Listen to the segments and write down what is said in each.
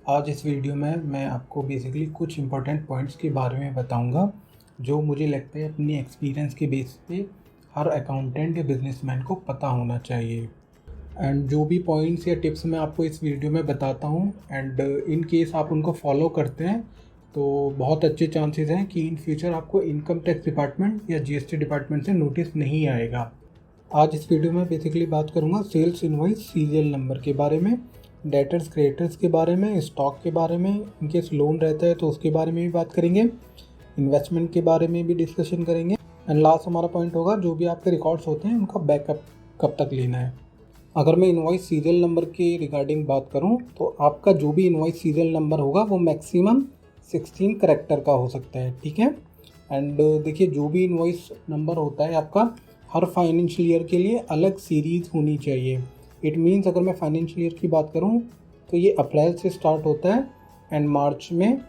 आज इस वीडियो में मैं आपको बेसिकली कुछ इम्पोर्टेंट पॉइंट्स के बारे में बताऊंगा जो मुझे लगता है अपनी एक्सपीरियंस के बेस पे हर अकाउंटेंट या बिजनेसमैन को पता होना चाहिए। एंड जो भी पॉइंट्स या टिप्स मैं आपको इस वीडियो में बताता हूँ एंड इन केस आप उनको फॉलो करते हैं तो बहुत अच्छे चांसेस हैं कि इन फ्यूचर आपको इनकम टैक्स डिपार्टमेंट या जीएसटी डिपार्टमेंट से नोटिस नहीं आएगा। आज इस वीडियो में बेसिकली बात करूँगा सेल्स इनवॉइस सीरियल नंबर के बारे में, डेटर्स क्रेडिटर्स के बारे में, स्टॉक के बारे में, इनकेस लोन रहता है तो उसके बारे में भी बात करेंगे, इन्वेस्टमेंट के बारे में भी डिस्कशन करेंगे एंड लास्ट हमारा पॉइंट होगा जो भी आपके रिकॉर्ड्स होते हैं उनका बैकअप कब तक लेना है। अगर मैं इनवॉइस सीरियल नंबर के रिगार्डिंग बात करूं तो आपका जो भी इनवॉइस सीरियल नंबर होगा वो मैक्सिमम 16 करैक्टर का हो सकता है, ठीक है। एंड देखिए जो भी इनवॉइस नंबर होता है आपका हर फाइनेंशियल ईयर के लिए अलग सीरीज़ होनी चाहिए। इट मीन्स अगर मैं फाइनेंशियल ईयर की बात करूं तो ये अप्रैल से स्टार्ट होता है एंड मार्च में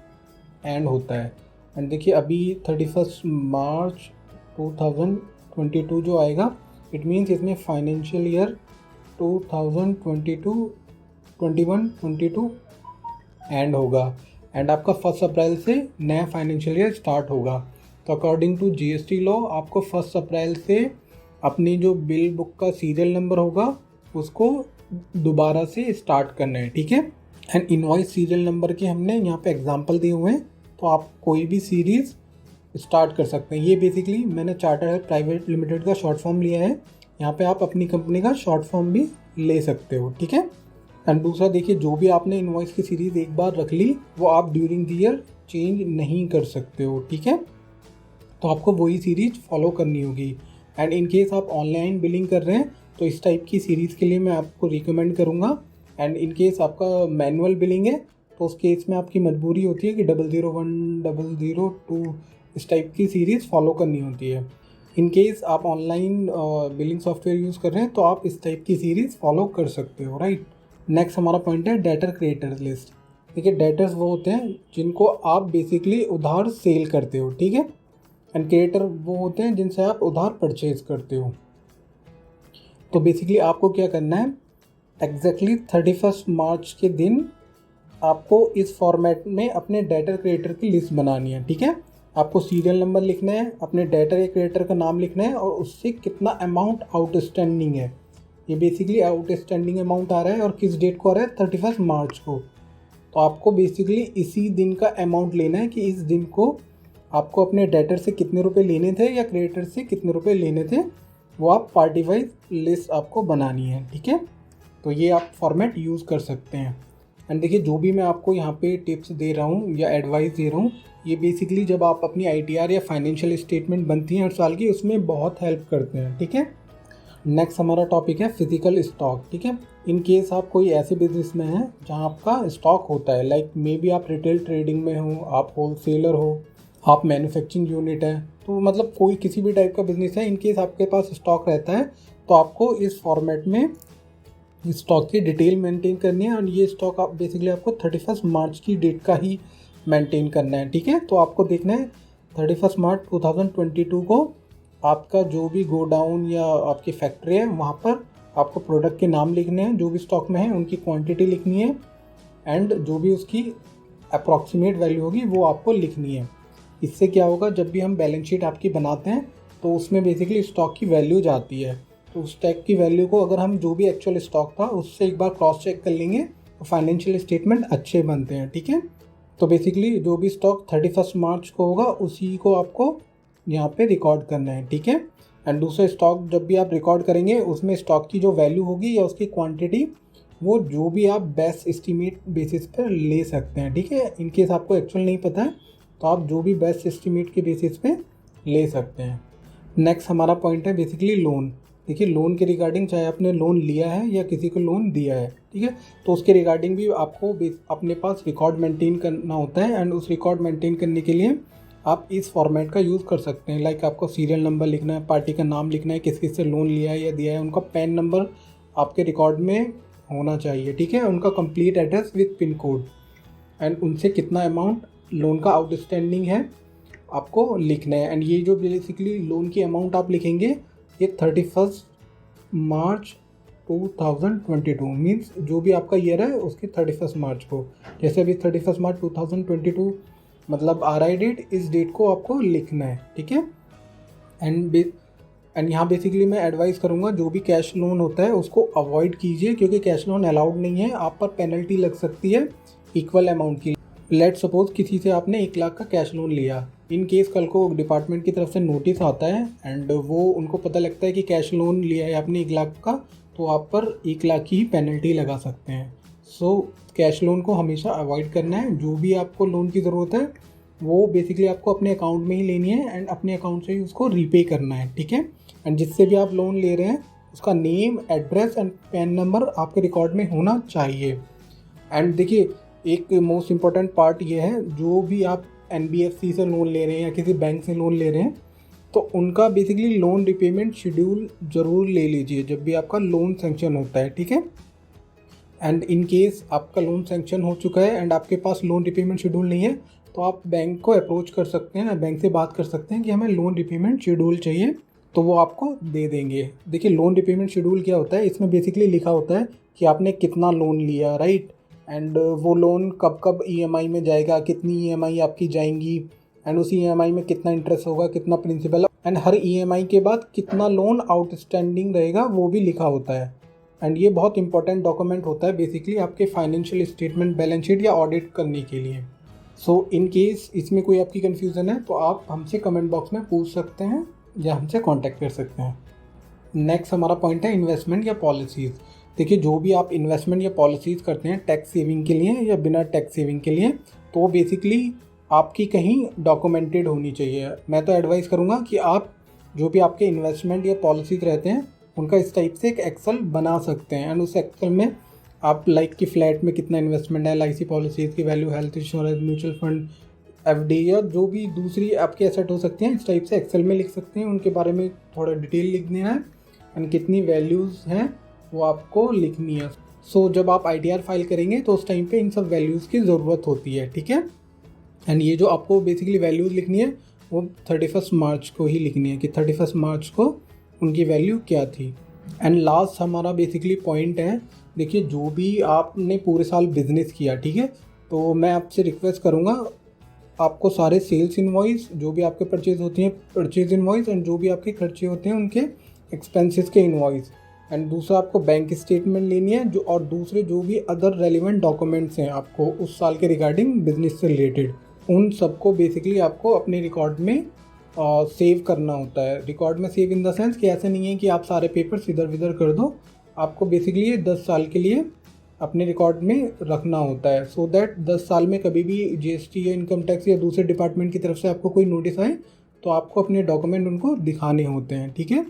एंड होता है। एंड देखिए अभी 31 मार्च 2022 जो आएगा इट मीन्स इसमें फाइनेंशियल ईयर 2022, 21, 22 एंड होगा एंड आपका 1 अप्रैल से नया फाइनेंशियल ईयर स्टार्ट होगा। तो अकॉर्डिंग टू जीएसटी लॉ आपको 1 अप्रैल से अपनी जो बिल बुक का सीरियल नंबर होगा उसको दोबारा से स्टार्ट करना है, ठीक है। एंड इनवॉइस सीरियल नंबर के हमने यहाँ पे एग्जांपल दिए हुए हैं तो आप कोई भी सीरीज़ स्टार्ट कर सकते हैं। ये बेसिकली मैंने चार्टर्ड हेल्थ प्राइवेट लिमिटेड का शॉर्ट फॉर्म लिया है, यहाँ पे आप अपनी कंपनी का शॉर्ट फॉर्म भी ले सकते हो, ठीक है। एंड दूसरा देखिए जो भी आपने इनवॉइस की सीरीज़ एक बार रख ली वो आप ड्यूरिंग द ईयर चेंज नहीं कर सकते हो, ठीक है। तो आपको वही सीरीज फॉलो करनी होगी। एंड इन केस आप ऑनलाइन बिलिंग कर रहे हैं तो इस टाइप की सीरीज़ के लिए मैं आपको रिकमेंड करूँगा। एंड इन केस आपका मैनुअल बिलिंग है तो उस केस में आपकी मजबूरी होती है कि 001, 002 इस टाइप की सीरीज़ फॉलो करनी होती है। इन केस आप ऑनलाइन बिलिंग सॉफ्टवेयर यूज़ कर रहे हैं तो आप इस टाइप की सीरीज़ फॉलो कर सकते हो, राइट। नेक्स्ट हमारा पॉइंट है डेटर क्रेडिटर लिस्ट। देखिए डेटर्स वो होते हैं जिनको आप बेसिकली उधार सेल करते हो, ठीक है। एंड क्रेडिटर वो होते हैं जिनसे आप उधार परचेज करते हो। तो बेसिकली आपको क्या करना है, एग्जैक्टली 31 मार्च के दिन आपको इस फॉर्मेट में अपने डेटर क्रेडिटर की लिस्ट बनानी है, ठीक है। आपको सीरियल नंबर लिखना है, अपने डेटर या क्रेडिटर का नाम लिखना है और उससे कितना अमाउंट आउटस्टैंडिंग है, ये बेसिकली आउटस्टैंडिंग अमाउंट आ रहा है और किस डेट को आ रहा है 31 मार्च को। तो आपको बेसिकली इसी दिन का अमाउंट लेना है कि इस दिन को आपको अपने डेटर से कितने रुपए लेने थे या क्रेडिटर से कितने रुपए लेने थे, वो आप पार्टी वाइज लिस्ट आपको बनानी है, ठीक है। तो ये आप फॉर्मेट यूज़ कर सकते हैं। एंड देखिए जो भी मैं आपको यहाँ पे टिप्स दे रहा हूँ या एडवाइस दे रहा हूँ ये बेसिकली जब आप अपनी आईटीआर या फाइनेंशियल स्टेटमेंट बनती हैं हर साल की उसमें बहुत हेल्प करते हैं, ठीक है। नेक्स्ट हमारा टॉपिक है फिजिकल स्टॉक, ठीक है। इन केस आप कोई ऐसे बिजनेस में हैं जहाँ आपका स्टॉक होता है, लाइक मे बी आप रिटेल ट्रेडिंग में हो, आप होलसेलर हो, आप मैन्युफैक्चरिंग यूनिट है, तो मतलब कोई किसी भी टाइप का बिजनेस है, इन केस आपके पास स्टॉक रहता है तो आपको इस फॉर्मेट में स्टॉक की डिटेल मेंटेन करनी है। और ये स्टॉक आप बेसिकली आपको 31 मार्च की डेट का ही मेंटेन करना है, ठीक है। तो आपको देखना है 31 मार्च 2022 को आपका जो भी गोडाउन या आपकी फैक्ट्री है वहाँ पर आपको प्रोडक्ट के नाम लिखने हैं, जो भी स्टॉक में है उनकी क्वांटिटी लिखनी है एंड जो भी उसकी अप्रॉक्सीमेट वैल्यू होगी वो आपको लिखनी है। इससे क्या होगा, जब भी हम बैलेंस शीट आपकी बनाते हैं तो उसमें बेसिकली स्टॉक की वैल्यू जाती है, तो उस टैग की वैल्यू को अगर हम जो भी एक्चुअल स्टॉक था उससे एक बार क्रॉस चेक कर लेंगे तो फाइनेंशियल स्टेटमेंट अच्छे बनते हैं, ठीक है। तो बेसिकली जो भी स्टॉक 31 मार्च को होगा उसी को आपको यहाँ पे रिकॉर्ड करना है, ठीक है। एंड दूसरे स्टॉक जब भी आप रिकॉर्ड करेंगे उसमें स्टॉक की जो वैल्यू होगी या उसकी क्वांटिटी वो जो भी आप बेस्ट एस्टीमेट बेसिस पर ले सकते हैं, ठीक है। इनकेस आपको एक्चुअल नहीं पता है तो आप जो भी बेस्ट एस्टीमेट के बेसिस पे ले सकते हैं। नेक्स्ट हमारा पॉइंट है बेसिकली लोन। देखिए लोन के रिगार्डिंग चाहे आपने लोन लिया है या किसी को लोन दिया है, ठीक है, तो उसके रिगार्डिंग भी आपको अपने पास रिकॉर्ड मेंटेन करना होता है। एंड उस रिकॉर्ड मेंटेन करने के लिए आप इस फॉर्मेट का यूज़ कर सकते हैं, लाइक आपको सीरियल नंबर लिखना है, पार्टी का नाम लिखना है, किस किस से लोन लिया है या दिया है, उनका पैन नंबर आपके रिकॉर्ड में होना चाहिए, ठीक है, उनका complete address with pin code and उनसे कितना अमाउंट लोन का आउटस्टैंडिंग है आपको लिखना है। एंड ये जो बेसिकली लोन की अमाउंट आप लिखेंगे ये 31 मार्च 2022 मीन्स जो भी आपका ईयर है उसके 31 मार्च को, जैसे अभी 31 मार्च 2022 मतलब RI डेट, इस डेट को आपको लिखना है, ठीक है। एंड यहाँ बेसिकली मैं एडवाइस करूँगा जो भी कैश लोन होता है उसको अवॉइड कीजिए, क्योंकि कैश लोन अलाउड नहीं है, आप पर पेनल्टी लग सकती है इक्वल अमाउंट की। लेट सपोज किसी से आपने 1 लाख का कैश लोन लिया, इन केस कल को डिपार्टमेंट की तरफ से नोटिस आता है एंड वो उनको पता लगता है कि कैश लोन लिया है आपने 1 लाख का, तो आप पर 1 लाख की पेनल्टी लगा सकते हैं। सो कैश लोन को हमेशा अवॉइड करना है। जो भी आपको लोन की ज़रूरत है वो बेसिकली आपको अपने अकाउंट में ही लेनी है एंड अपने अकाउंट से ही उसको रीपे करना है, ठीक है। एंड जिससे भी आप लोन ले रहे हैं उसका name, address and pan number आपके रिकॉर्ड में होना चाहिए। एंड देखिए, एक मोस्ट इम्पॉर्टेंट पार्ट ये है, जो भी आप NBFC से लोन ले रहे हैं या किसी बैंक से लोन ले रहे हैं तो उनका बेसिकली लोन रिपेमेंट शेड्यूल ज़रूर ले लीजिए जब भी आपका लोन सेंक्शन होता है, ठीक है। एंड इन केस आपका लोन सेंक्शन हो चुका है एंड आपके पास लोन रिपेमेंट शेड्यूल नहीं है तो आप बैंक को अप्रोच कर सकते हैं, बैंक से बात कर सकते हैं कि हमें लोन रिपेमेंट शेड्यूल चाहिए, तो वो आपको दे देंगे। देखिए, लोन रिपेमेंट शेड्यूल क्या होता है, इसमें बेसिकली लिखा होता है कि आपने कितना लोन लिया, राइट, एंड वो लोन कब कब EMI में जाएगा, कितनी EMI आपकी जाएंगी एंड उस EMI में कितना इंटरेस्ट होगा, कितना प्रिंसिपल, एंड हर EMI के बाद कितना लोन आउटस्टैंडिंग रहेगा वो भी लिखा होता है। एंड ये बहुत इंपॉर्टेंट डॉक्यूमेंट होता है बेसिकली आपके फाइनेंशियल स्टेटमेंट, बैलेंस शीट या ऑडिट करने के लिए। सो इन केस इसमें कोई आपकी कन्फ्यूज़न है तो आप हमसे कमेंट बॉक्स में पूछ सकते हैं या हमसे कांटेक्ट कर सकते हैं। नेक्स्ट हमारा पॉइंट है इन्वेस्टमेंट या पॉलिसीज़। देखिए, जो भी आप इन्वेस्टमेंट या पॉलिसीज़ करते हैं टैक्स सेविंग के लिए या बिना टैक्स सेविंग के लिए, तो बेसिकली आपकी कहीं डॉक्यूमेंटेड होनी चाहिए। मैं तो एडवाइस करूँगा कि आप जो भी आपके इन्वेस्टमेंट या पॉलिसीज़ रहते हैं उनका इस टाइप से एक एक्सेल बना सकते हैं एंड उस एक्सेल में आप लाइक कि फ्लैट में कितना इन्वेस्टमेंट है, LIC पॉलिसीज़ की value, health insurance, mutual fund, FD या जो भी दूसरी आपके एसेट हो सकती हैं, इस टाइप से एक्सेल में लिख सकते हैं। उनके बारे में थोड़ा डिटेल लिख देना है एंड कितनी वैल्यूज़ हैं वो आपको लिखनी है। सो जब आप ITR फाइल करेंगे तो उस टाइम पे इन सब वैल्यूज़ की ज़रूरत होती है, ठीक है। एंड ये जो आपको बेसिकली वैल्यूज़ लिखनी है वो 31 मार्च को ही लिखनी है कि 31 मार्च को उनकी वैल्यू क्या थी। एंड लास्ट हमारा बेसिकली पॉइंट है, देखिए, जो भी आपने पूरे साल बिजनेस किया, ठीक है, तो मैं आपसे रिक्वेस्ट करूँगा आपको सारे सेल्स इनवॉइस, जो भी आपके परचेज होती हैं परचेज इनवॉइस एंड जो भी आपके खर्चे होते हैं उनके एक्सपेंसेस के इनवॉइस, एंड दूसरा आपको बैंक स्टेटमेंट लेनी है जो, और दूसरे जो भी अदर रेलिवेंट डॉक्यूमेंट्स हैं आपको उस साल के रिगार्डिंग बिजनेस से रिलेटेड, उन सबको बेसिकली आपको अपने रिकॉर्ड में सेव करना होता है। रिकॉर्ड में सेव इन द सेंस कि ऐसा नहीं है कि आप सारे पेपर्स इधर उधर कर दो, आपको बेसिकली ये 10 साल के लिए अपने रिकॉर्ड में रखना होता है, सो दैट 10 साल में कभी भी GST या इनकम टैक्स या दूसरे डिपार्टमेंट की तरफ से आपको कोई नोटिस आए तो आपको अपने डॉक्यूमेंट उनको दिखाने होते हैं, ठीक है।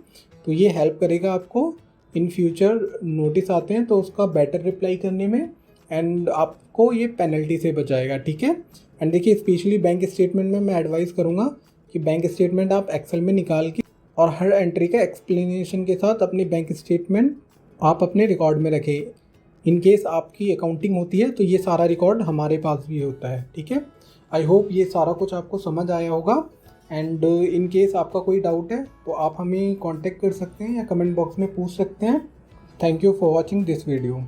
तो ये हेल्प करेगा आपको इन फ्यूचर नोटिस आते हैं तो उसका बेटर रिप्लाई करने में, एंड आपको ये पेनल्टी से बचाएगा, ठीक है। एंड देखिए, स्पेशली बैंक स्टेटमेंट में मैं एडवाइस करूँगा कि बैंक स्टेटमेंट आप एक्सेल में निकाल के और हर एंट्री का एक्सप्लेनेशन के साथ अपनी बैंक स्टेटमेंट आप अपने रिकॉर्ड में रखें। इन केस आपकी अकाउंटिंग होती है तो ये सारा रिकॉर्ड हमारे पास भी होता है, ठीक है। आई होप ये सारा कुछ आपको समझ आया होगा। एंड इन केस आपका कोई डाउट है तो आप हमें कांटेक्ट कर सकते हैं या कमेंट बॉक्स में पूछ सकते हैं। Thank you for watching this video.